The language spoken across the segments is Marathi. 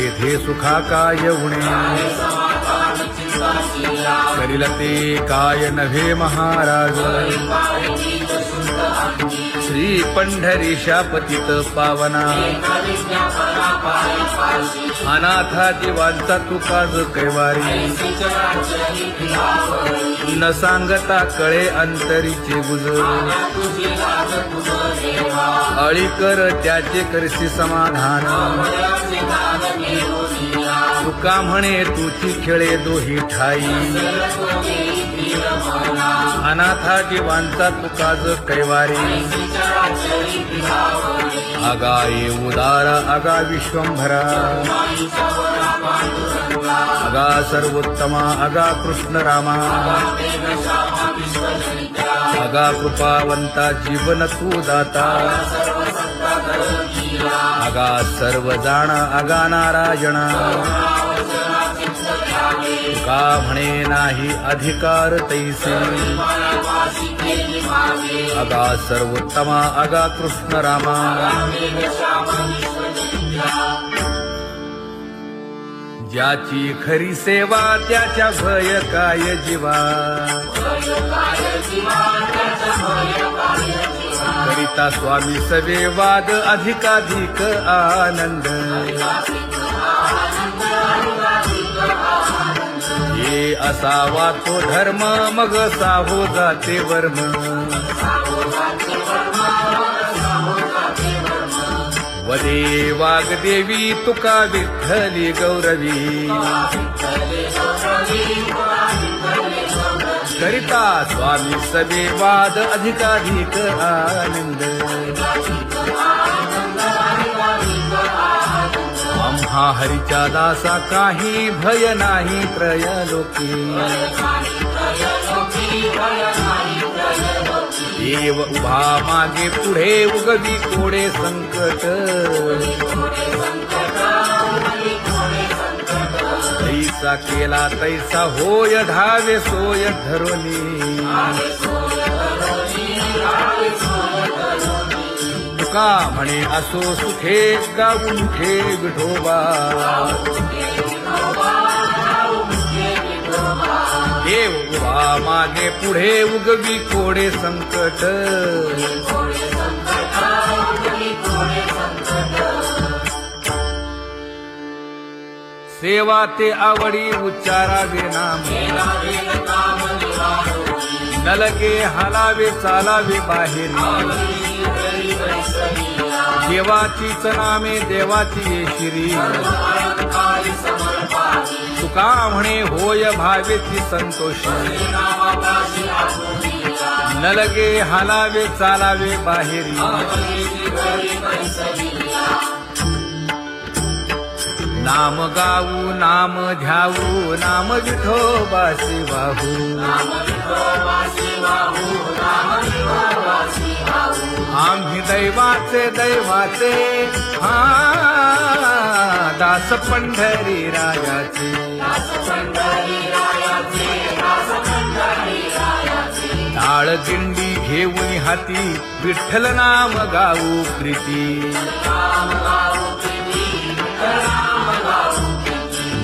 तेथे सुखा काय उणे करील ते काय नव्हे महाराज श्री पंढरीशा पतित पावना अनाथा जीवांचा तुकाज कैवारी न सांगता कळे अंतरीचे गुज अळी कर त्याचे करशी समाधान तुका म्हणे तुची खेळे दोही ठाई अनाथा जीवांचा तुकाज कैवारी आगा ये उदारा आगा विश्वंभरा आगा सर्वोत्तमा आगा कृष्ण रामा आगा कृपावंता जीवन तू दाता आगा सर्व जाणा आगा नारायणा तुका म्हणे नाही अधिकार तैसे आगा सर्वोत्तमा आगा कृष्ण रामा ज्याची खरी सेवा त्याच्या भय काय जीवा करिता स्वामी सवे वाद अधिकाधिक आनंद ये असावा तो धर्म मग साहो जाते वर्म वदे वाग्देवी तुका विठ्ठली गौरवी करिता स्वामी सवे वाद अधिकाधिक आनंद आम्हा हरीच्या दासा काही भय नाही त्रयलोकी देव उभा मागे पुढे उगवी कोडे संकट तैसा केला तैसा होय धावे सोय धरोनी तुका म्हणे असो सुखे गाऊन ठे विठोबा देव उभा मागे पुढे उगवी कोडे संकट सेवा ते आवडी उच्चारावे नाम नलगे हालावे चालावे बाहेर देवाचीच नामे देवाची येशिरी तुका म्हणे होय भावेची संतोषी नलगे हालावे चालावे बाहेरी नाम गाऊ नाम घ्याऊ नाम विठोबासी वाहू आम्ही दैवाचे दैवाचे हा दास पंढरी रायाचे टाळ दिंडी घेऊन हाती विठ्ठल नाम गाऊ प्रीती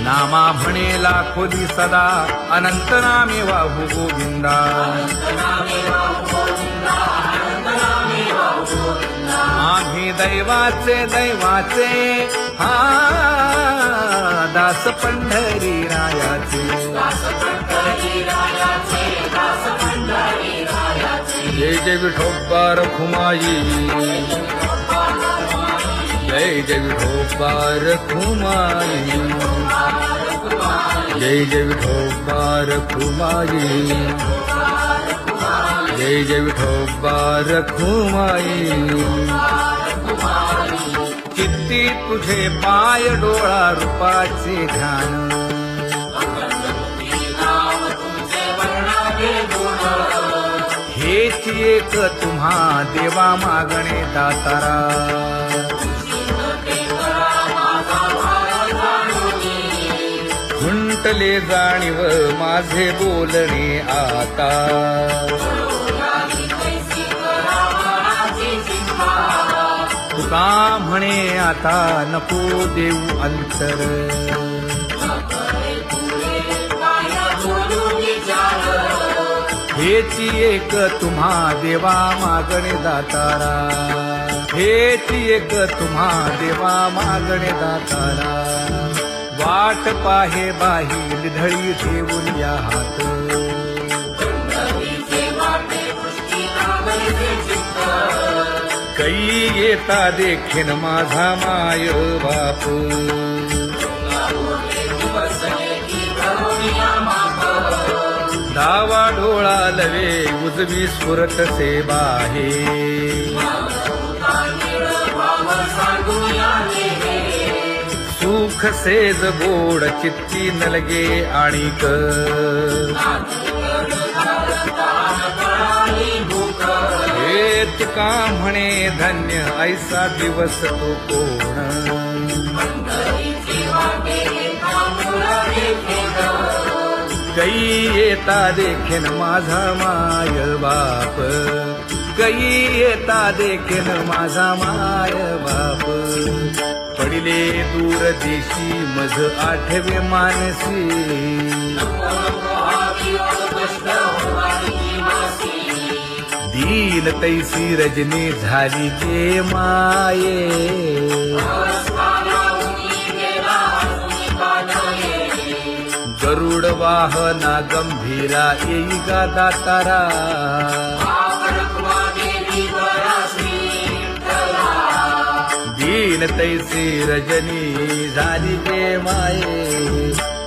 नामा म्हणे लाखोली सदा अनंत नामे वाहू गोविंदा आम्ही दैवाचे दैवाचे हा दास पंढरी रायाचे जय जय विठोबा रखुमाई जय जय विठोबा रखुमाई जय जय विठोबा रखुमाई जय जय विठोबा रखुमाई चित्ती तुझे पाय डोळा रूपाचे ध्यान हेच एक तुम्हा देवा मागणे दातारा खुंटले जाणीव माझे बोलणे आता तुका म्हणे आता नको देऊ अंतर, हेची एक तुम्हा देवा मागणे दातारा, हेची एक तुम्हा देवा मागणे दातारा, वाट पाहे बाही निधळी ठेवून या हात, कै येता देखीन माझा माय बाप, डावा डोळा लवे उजवी स्फुरत से बाहे, सुख सेज गोड चित्ती नलगे आणिक, हे तुका म्हणे धन्य ऐसा दिवस तो कोण, कै येता देखीन माझा माय बाप, कै येता देखीन माझा माय बाप, पडिले दूर देशी मज आठवे मानसी, दीन तैसी रजनी झाली गे माये, गरुड वाहना गंभीरा येई गा दातारा, दीन तैसी रजनी झाली गे माये,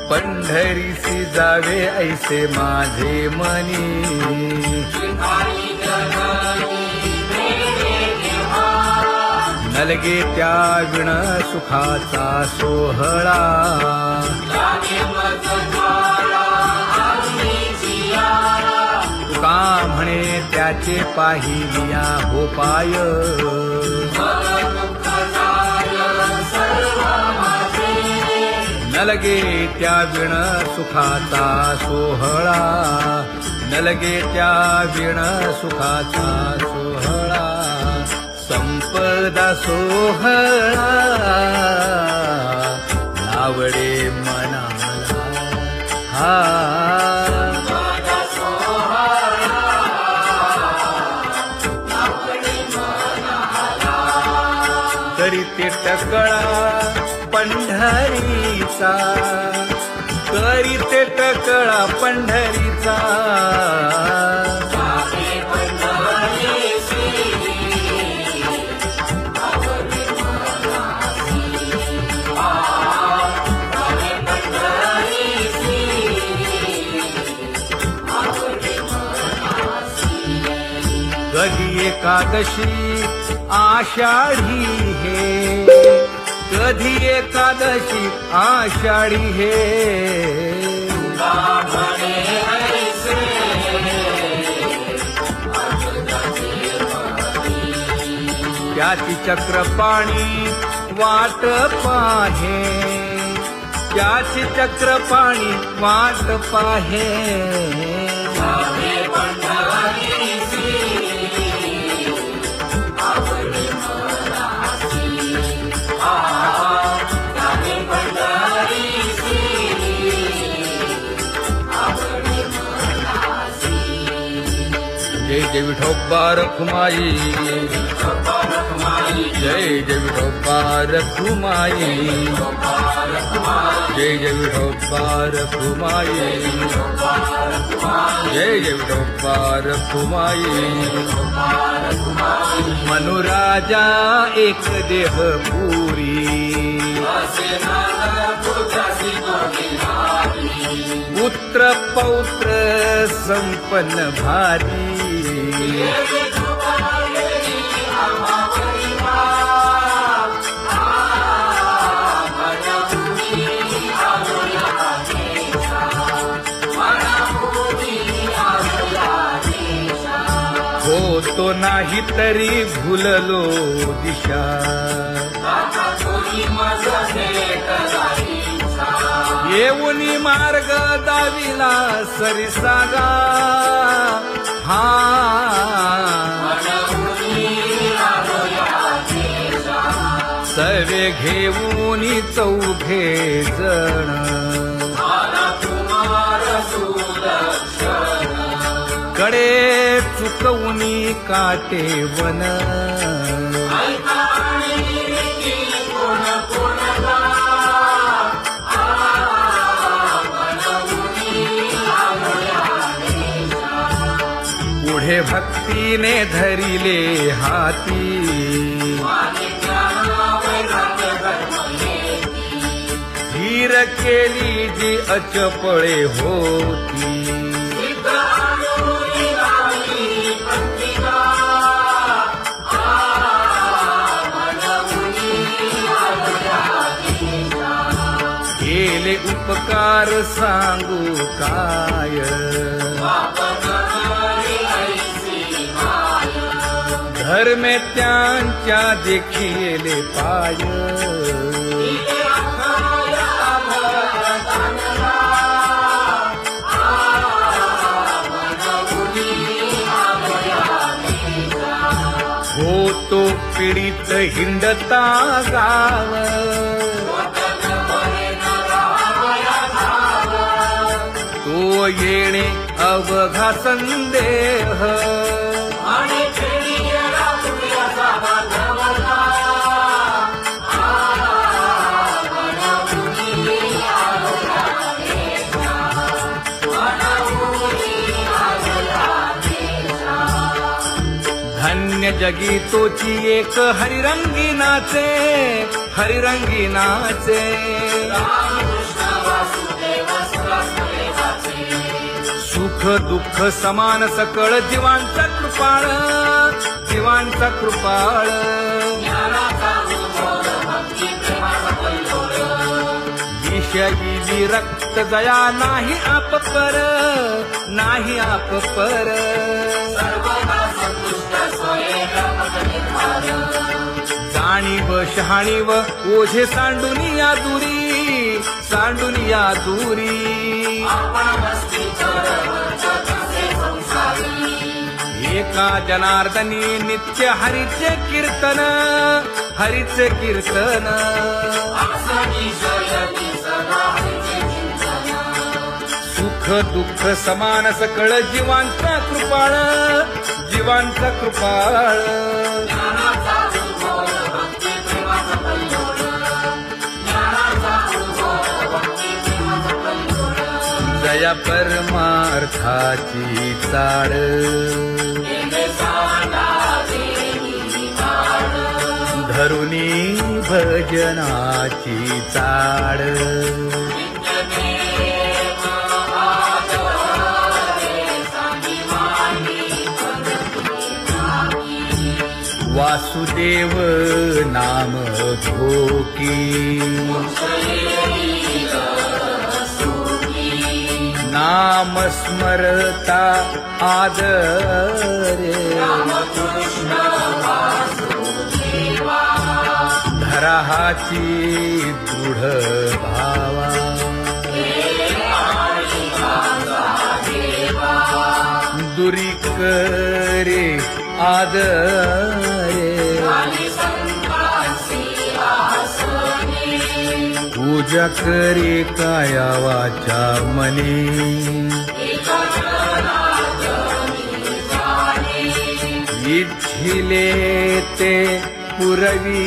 पंढरीसी जावे ऐसे माझे मनी, नलगे त्या विण सुखाचा सोहळा, तुका म्हणे त्याचे पाहिलिया हो पाय, नलगे त्या विण सुखाचा सोहळा, नलगे त्या विण सुखाचा सोहळा, संपदा सोहळा लावडे मनाला, हा करीते टकळा पंढरीचा, करीते टकळा पंढरीचा, कधी एकादशी आषाढी हे, कधी एकादशी आषाढी हे, त्याची चक्रपाणी वाट पाहे, त्याची चक्रपाणी वाट पाहे, जय जय विठोबा रखुमाई, जय जय विठोबा रखुमाई, जय जय विठोबा रखुमाई, जय जय विठोबा रखुमाई, मनुराजा एक देह पुरी, पुत्र पौत्र संपन्न भारी, होतो नाही तरी भुललो दिशा, येऊनी मार्ग दाविला सरिसागा, हा सवे घेऊन चौघे जण कडे चुकवूनी काटे वन पुढे भक्तीने धरिले हाती धीर केली जी अचपळे होती केले उपकार सांगू काय धर्मे त्यांच्या देखिले पाय होतो पीडित हिंडता गाव तो येणे अवघा संदेह धन्य जगी तोची एक हरिरंगी नाचे हरिरंगी नाचे सुख दुःख समान सकळ जीवांचा कृपाळ जीवांचा कृपाळ विषयी विरक्त जया नाही आप पर नाही आप पर जाणीव शहाणीव ओझे सांडुनिया दूरी एका जनार्दनी नित्य हरीचे कीर्तन सुख दुःख समान सकळ जीवांचा कृपाळ जया परमार्थाची चाळ धरुनी भजनाची चाळ वासुदेव नाम घोकी नाम स्मरता आदरे धराहाची दृढ भावा दुरी करे आदरे पूजा करे काया वाचा मने इच्छिले ते पुरवी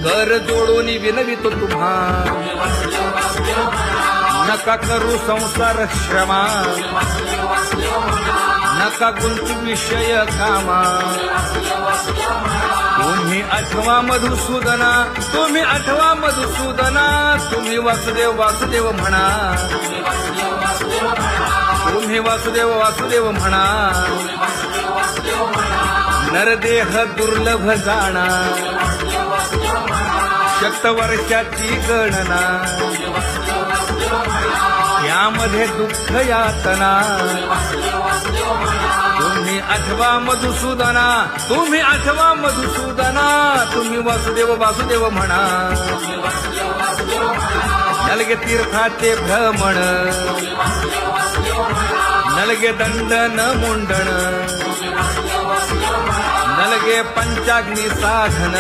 कर जोडून विनवितो तुम्हा नका करू संसार श्रमा नका गुंतू विषय कामा तुम्ही आठवा मधुसूदना तुम्ही वासुदेव म्हणा तुम्ही वासुदेव म्हणा नरदेह दुर्लभ जाणा शतवर्षाची गणना यामध्ये दुःख यातना तुम्ही आठवा मधुसूदना तुम्ही वासुदेव म्हणा नलगे तीर्थाचे भ्रमण नलगे दंडन मुंडण नलगे पंचाग्नी साधन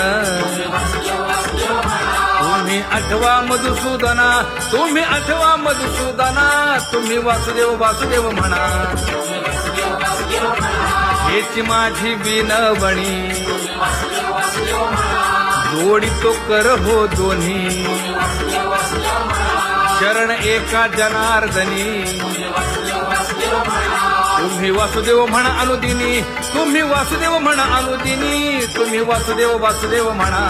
तुम्ही आठवा मधुसूदना तुम्ही आठवा मधुसूदना तुम्ही वासुदेव वासुदेव म्हणा हेची माझी विनवणी जोडी तो कर हो दोन्ही शरण एका जनार्दनी तुम्ही वासुदेव म्हणा अनुदिनी तुम्ही वासुदेव म्हणा अनुदिनी तुम्ही वासुदेव वासुदेव म्हणा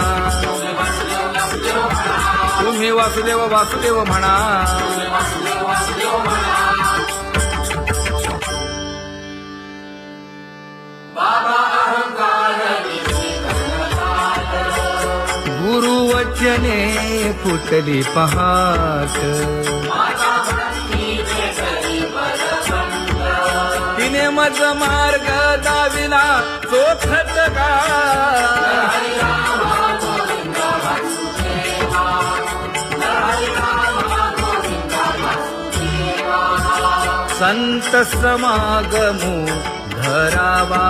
तुम्ही वासुदेव वासुदेव म्हणा गुरुवचने फुटली पहाट तिने मज मार्ग दाविला चोखत का संत समागमू धरावा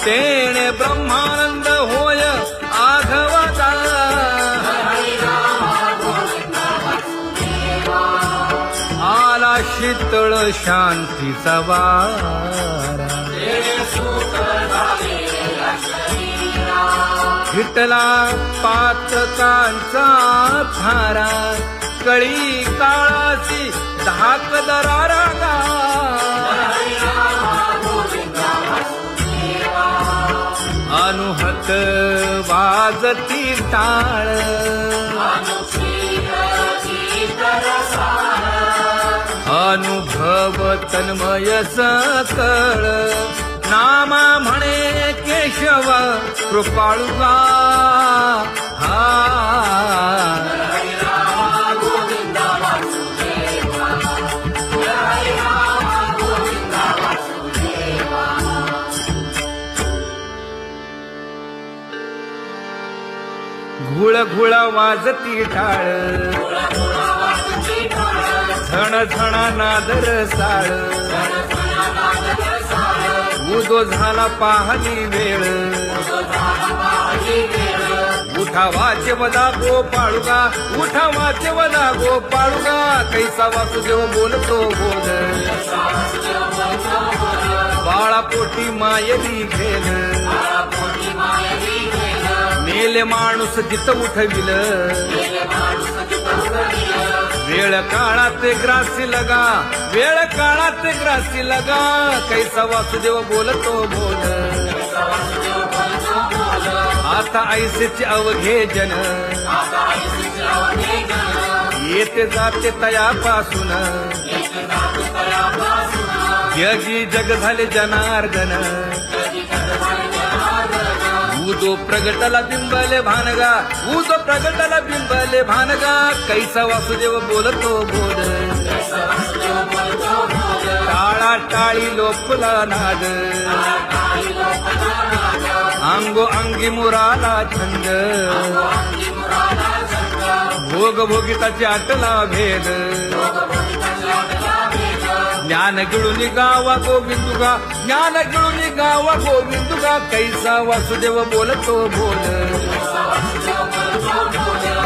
तेणे ब्रह्मानंद होय आघवता आला शीतळ शांतीचा वारा हिटला पातकांचा थारा कळी काळाची धाक दरारा गा अनुहत वाजती टाळ अनुभव तन्मय सकळ नामा म्हणे केशव कृपाळुगा हा घुळ घुळ वाजती टाळ झण झण नादर साळ उदो झाला पाहली वेळ उठा वाचे वदा गोपाळुगा उठा वाचे वदा गोपाळुगा कैसा वासुदेव बोलतो बोल बाळापोटी मायली घेल मेले माणूस जित उठविल वेळ काळात ग्रासी लगा वेळ काळात ग्रासी लगा कैसा वासुदेव बोलतो बोल आता ऐसेचे अवघे जन येते जाते तयापासून जगी जग झाले जनार्दन उदो प्रगटला बिंबले भानगा उदो प्रगटला बिंबले भानगा कैसा वासुदेव बोलतो बोल टाळा टाळी लोपला नाद अंगो अंगी मुराला छंद भोग भोगिताची आटला भेद ज्ञान गिळून गावा गोविंदुगा ज्ञान गिळून गावा गोविंदुगा कैसा वासुदेव बोलतो बोल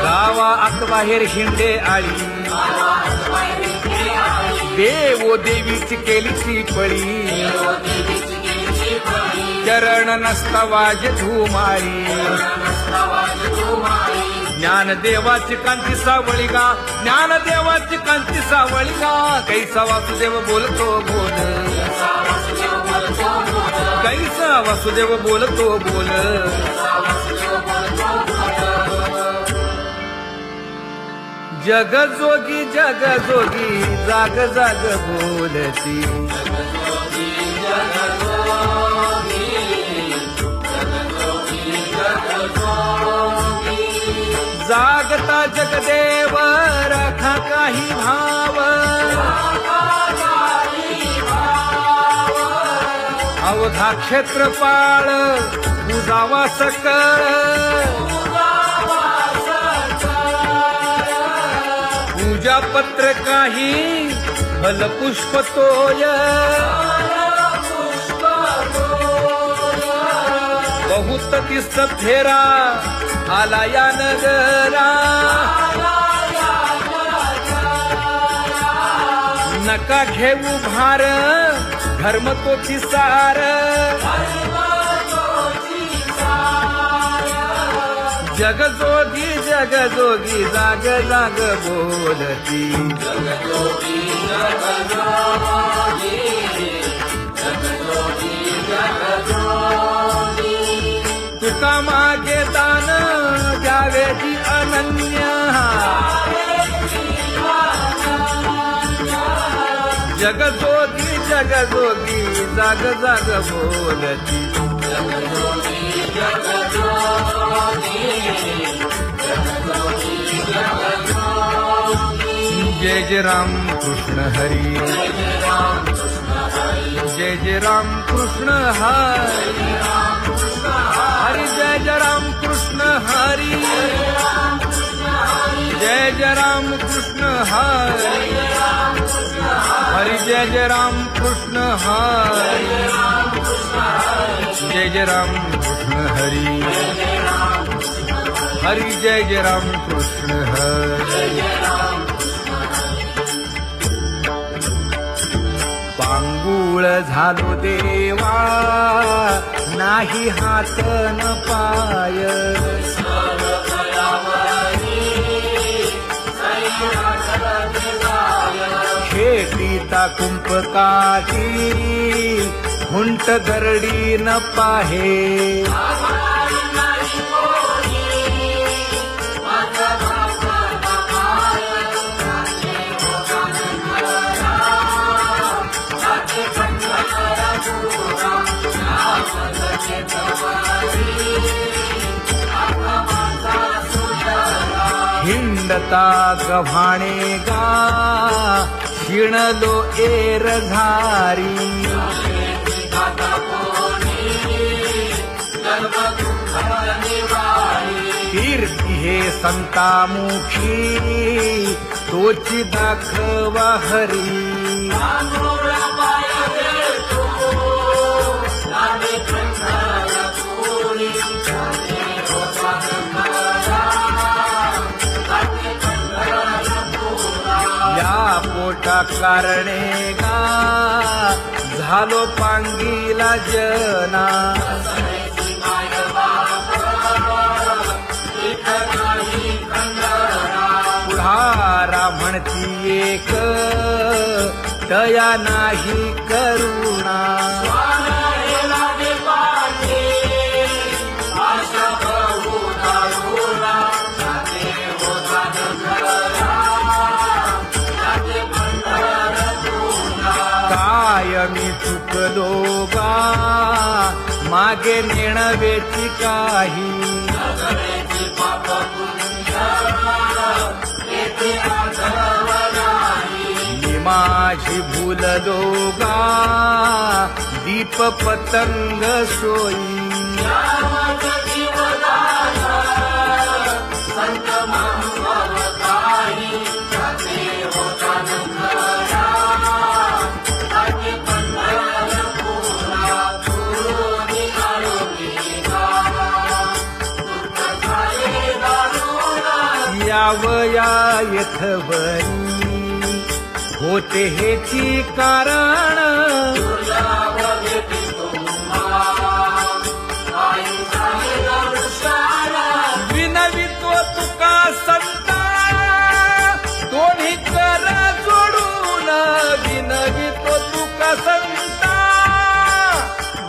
गावा आत बाहेर हिंडे आळी देवो देवीची केलीची पळी चरण नसता वाज धुमाळी ज्ञान देवाची कांती सावळी गा ज्ञान देवाची कांती सावळी गा कैसा वासुदेव बोलतो बोल कैसा वासुदेव बोलतो बोल जग जोगी जाग जाग बोलती जागता जगदेव राखा काही भाव अवघा क्षेत्रपाळ उजावा सकळ पूजा पत्र काही फल पुष्प तोय बहुत किस्त फेरा आला या नगरा नका घेऊ भार धर्म तोची सार जगजोगी जगजोगी जाग जाग बोलती तुका मागे दान द्यावेची अनन्य जगजोगी जगजोगी जाग जाग बोलती जय जय राम कृष्ण हरी जय जय राम कृष्ण हरी हरी जय जय राम कृष्ण हरी जय जय राम कृष्ण हरी हरी जय जय राम कृष्ण हरी जय जय राम कृष्ण हरी हरी जय जय राम कृष्ण हरी पांगुळ झालो देवा नाही हात न पाय खेटीता कुंपकाठी हुंट गरडी न पाहे हिंडता गव्हाणे गा शिणलो एर घारी कीर्ती हे संतामुखी तोची दाखवा हरी या पोटा कारणे गा झालो पांगीला जना पुढारा म्हणती एक दया नाही करुणा मी चुकलो गा मागे नेणवेची काही मी माझी भूललो गा दीप पतंग सोयी यावया यथवरी होते हेची कारण विनवितो तुका संता दोन्ही कर जोडून विनवितो तुका संता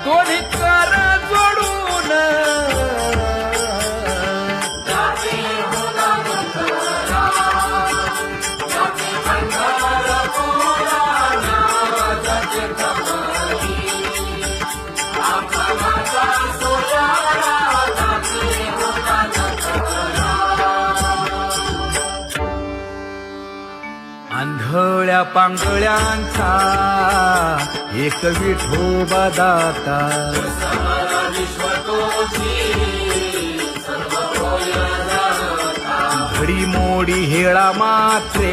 दोन्ही कर जोडून आंधळ्या पांगळ्यांचा एक विठोबा दाता घडी मोडी हेळा मात्रे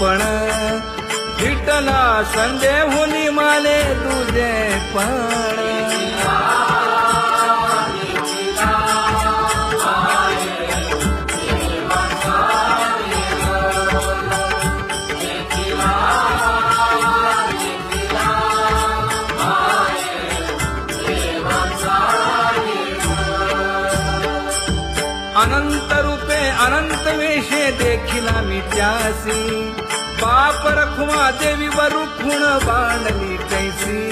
पण विठ्ठला संदेहुनी माले तुझे पण अनंत रूपे अनंत वेशे देखिला मी त्यासी बाप रखुमा देवी वरुखुण बांधली कैसी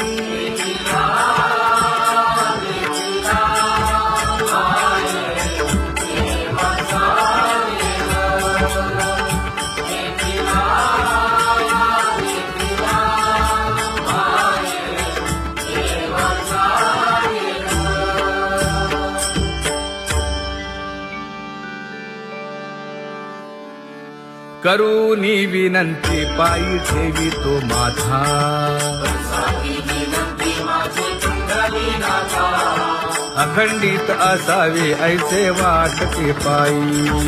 करूनी विनंती पायी ठेवी तो माझा अखंडित असावे ऐसे वाटते पायी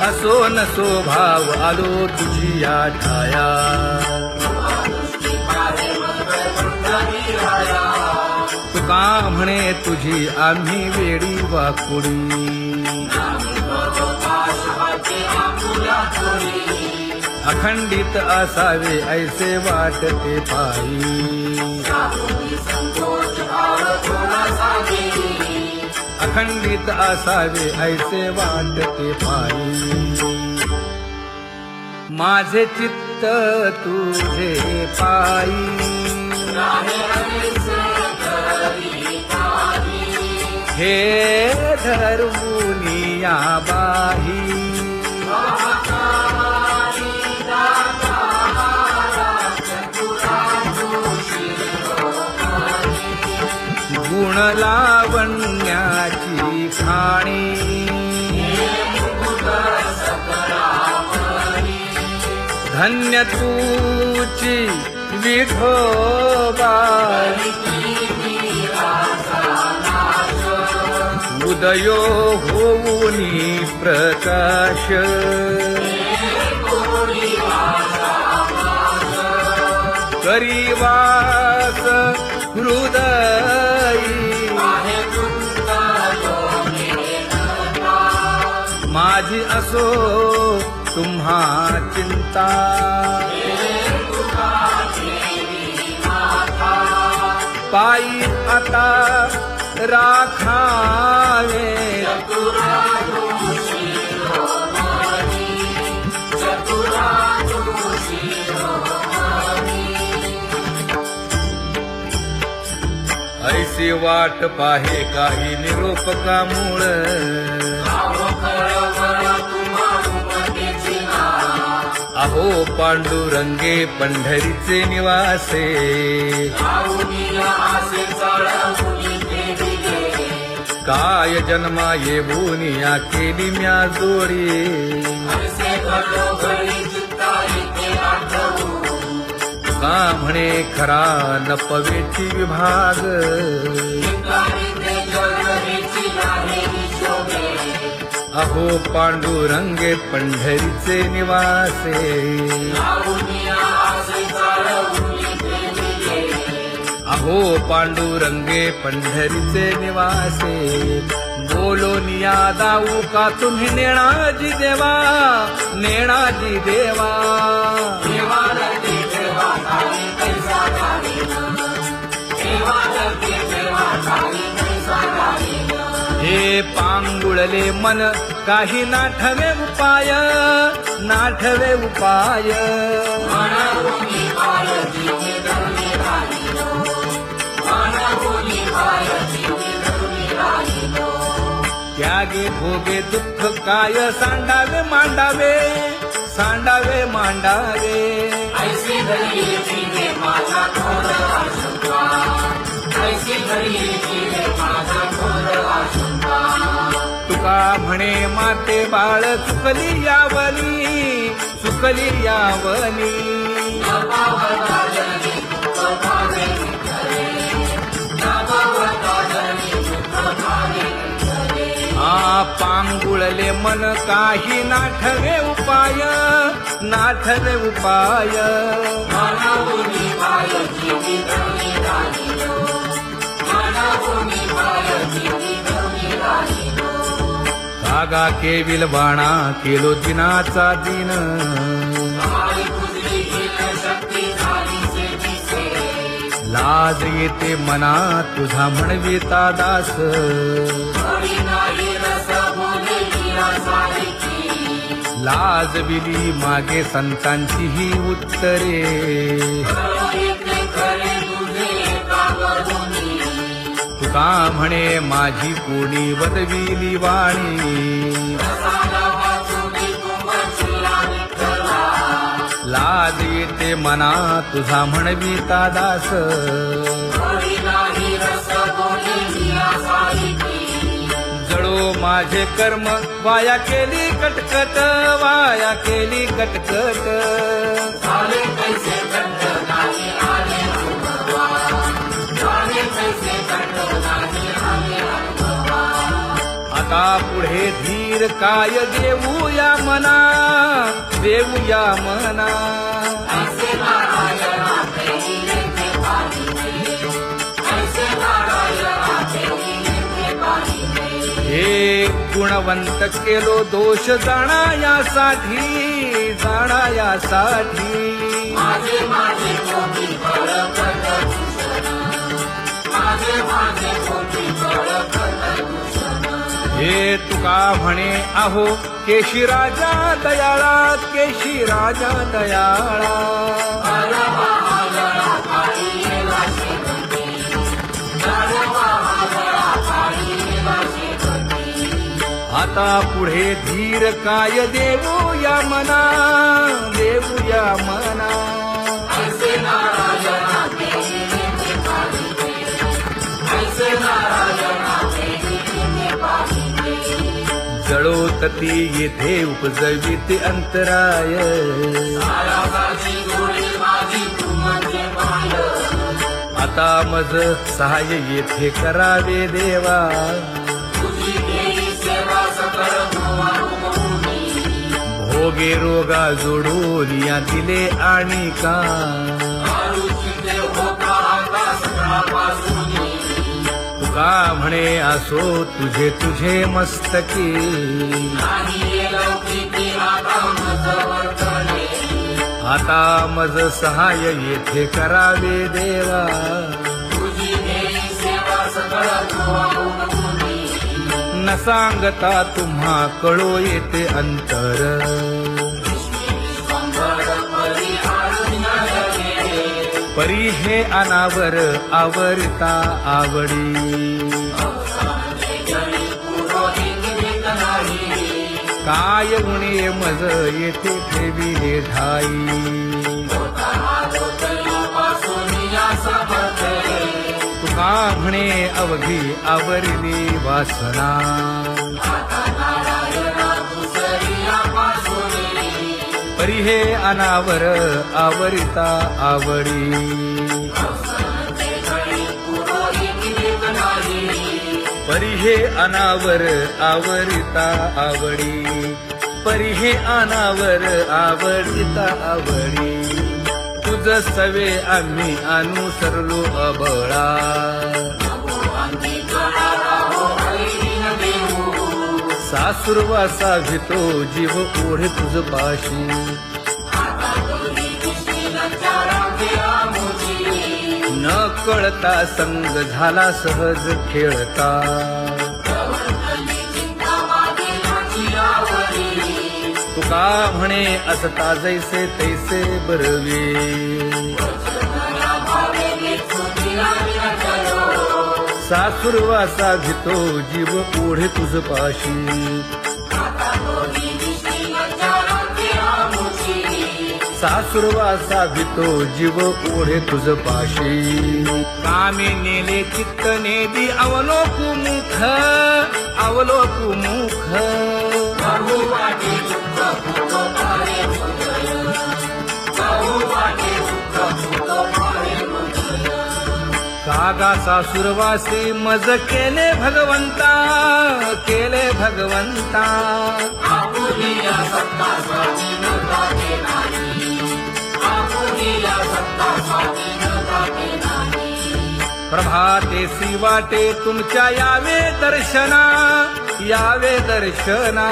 असो नसो भाव आलो तुझी या ठाया तुका म्हणे तुझी आम्ही वेडी वाकुडी अखंडित असावे ऐसे वाटते पायी अखंडित असावे ऐसे वाटते पायी माझे चित्त तुझे पायी हे धर्मुनिया बाही गुण लावण्याची खाणी धन्य तूची विठोबाई उदयो होऊनी प्रकाश करीवास हृदयी माझी असो तुम्हा चिंता पायी आता राखावे ऐसी वाट पाहे काही निरोप का मूळ अहो पांडुरंगे पंढरीचे निवासे काय जन्मा येऊनिया केली म्या जोडी का म्हणे खरा नपवेची विभाग अहो पांडुरंगे पंढरीचे निवासे अहो पांडुरंगे पंढरीचे निवासे बोलो निया दाऊ का तुम्ही नेणाजी देवा नेणाजी देवा हे पांगुळले मन काही नाठवे उपाय नाठवे उपाय त्यागे भोगे दुःख काय सांडावे मांडावे सांडावे मांडावे ऐसी घडी माझा थोर आशंका ऐसी घडी माझा थोर आशंका तुका म्हणे माते बाळ चुकली यावली पांगुळले मन काही नाठवे उपाय, नाठवे उपाय. मानवनी माय जीवी धनी राहिलो, मानवनी माय जीवी धनी राहिलो. कागा केविल बाणा केलो दिनाचा दिन, आई पुजली गेल शक्ती झाली दिसे. लाज येते मना तुझा म्हणविता दास. हरी नाही रस बोले मीरा सारिकी. लाजविली मागे संतांची ही उत्तरे. येते खरे तुझे कागदोनी. तुका म्हणे माझी कोणी वदविली वाणी. रसाला वाचुनी कुंभचिला विठ्ठला. लाज येते मना तुझा म्हणविता दास. हरी नाही रस बोले मीरा सारिकी. जळो माझे कर्म वाया केली कटकट, वाया केली कटकट. झाले कैसे दंड नाही आले अनुभवा. झाले कैसे दंड नाही आले अनुभवा. आता पुढे धीर काय देऊया मना, देऊया मना. ऐसे नारायणा प्रेमीने ते पाहिजे. ऐसे नारायणा प्रेमीने ते पाहिजे. हे गुणवंत केलो दोष जाणायासाठी, जाणायासाठी. माझे माझे कोटी बळकट दूषण. माझे माझे कोटी बळकट दूषण. हे तुका म्हणे आहो केशी राजा दयाळा, केशी राजा दयाळा. गाढवा हा गळा फाडी गेला शेवटी. गाढवा हा गळा फाडी गेला शेवटी. आता पुढे धीर काय देऊया मना, देऊया मना. ऐसे नारायणा प्रेमीने ते पाहिजे. ऐसे नारायणा प्रेमीने ते पाहिजे. जळोतती येथे उपजविते अंतराय. सायासाची गोडी माझी तू म्हणजे माय. आता मज सहाय्य येथे करावे देवा. तुझी केली सेवा सकळ भोवानुमोनी. भोगे रोगा जोडून या दिले आणि का. आरुची देव होता आता सकाळपासूनी. तुका म्हणे असो तुझे तुझे मस्तकी. नाही ये लौकिकी आता मज वर्तने. आता मज सहाय्य येथे करावे देवा. तुझी केली सेवा सकळ भोवानुमोनी. न सांगता तुम्हा कळो येते अंतर. परी आरुण्यालये. परी हे अनावर आवरता आवडी. जळी पुरोहित देत नाही. काय उणे मज येथे ठेविले ठाई. तुका म्हणे अवघी आवरली वासना. परी हे अनावर आवरिता आवडी. परी हे अनावर आवरिता आवडी. परी हे अनावर आवडिता आवडी. तुझ सवे आम्ही अनुसरलो अबळा. सासुरवासा भितो जीव ओढे तुझ पाशी. न कळता संग झाला सहज खेळता. तुका म्हणे असता जैसे तैसे बरवे. सासुरवासा भितो जीव ओढे तुझ पाशी. सासुरवासा भितो जीव ओढे तुझ पाशी. कामी नेले चित्त नेदी अवलोकु मुख, अवलोकु मुख. कागा सासुरवासी मज केले भगवंता, केले भगवंता. आपुलिया सत्ता स्वाधीनता के नाही, आपुलिया सत्ता स्वाधीनता के नाही. प्रभातेसी वाटे तुमच्या यावे दर्शना, यावे दर्शना.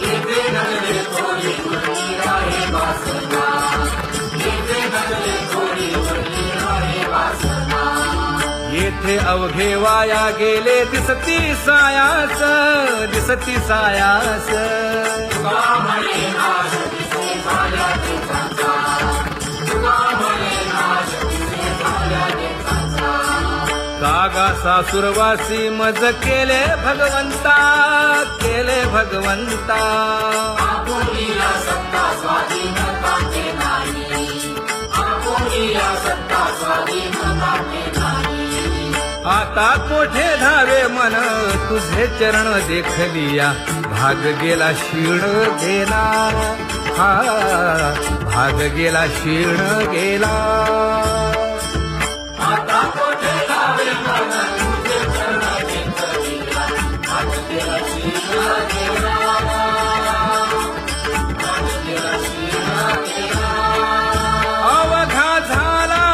येथे नगरे थोडी उरली आहे वासना, येथे नगरे थोडी उरली आहे वासना. येथे अवघे वाया गेले दिसती सायास, दिसती सायास. तुका म्हणे नाश दिसे झाल्या देशाचा, तुका म्हणे नाश दिसे झाल्या देशाचा. कागा सासुरवासी मज केले भगवंता, केले भगवंता. आपुलिया सत्ता स्वाधीनता के नाही, आपुलिया सत्ता स्वाधीनता के नाही. आता कोठे धावे मन तुझे चरण देखलिया, भाग गेला क्षीण गेला, हा भाग गेला क्षीण गेला. आता कोठे जावे मन तुझे चरण घेतलिया, भाग गेला क्षीण गेला, भाग गेला क्षीण गेला. अवघा झाला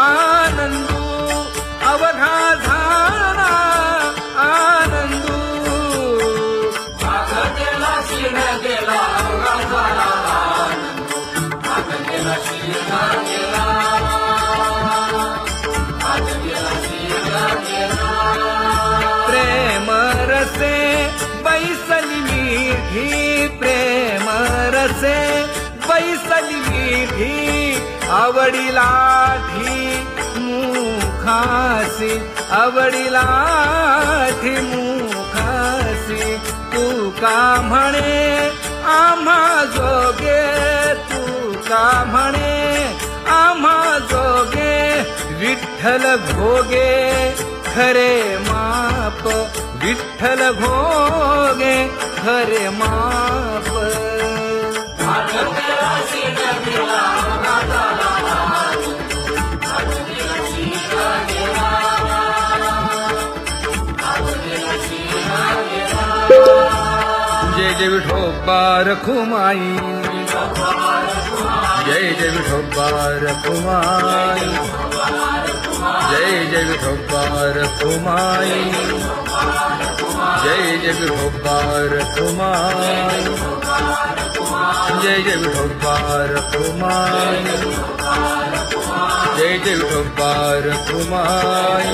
आनंदू, अवघा झाला आनंदू. भाग गेला क्षीण गेला, अवघा झाला आनंद. भाग गेला क्षीण गेला, भाग गेला क्षीण गेला. प्रेम रसे बैसली मीठी, प्रेम रसे बैसली मीठी. आवडीलाठी मुखासी, आवडीलाठी मुखासी. तू का म्हणे आम्हा जोगे, तू का म्हणे आम्हा जोगे. विठ्ठल भोगे खरे माप, विठ्ठल भोगे खरे माप. भाग गेला क्षीण गेला, अवघा झाला आनंद. भाग गेला क्षीण गेला, भाग गेला क्षीण गेला. जय जय विठोबा रखुमाई, जय जय विठोबा रखुमाई, जय जय विठोबा रखुमाई, जय जय विठोबा रखुमाई, जय जय विठोबा रखुमाई, जय जय विठोबा रखुमाई.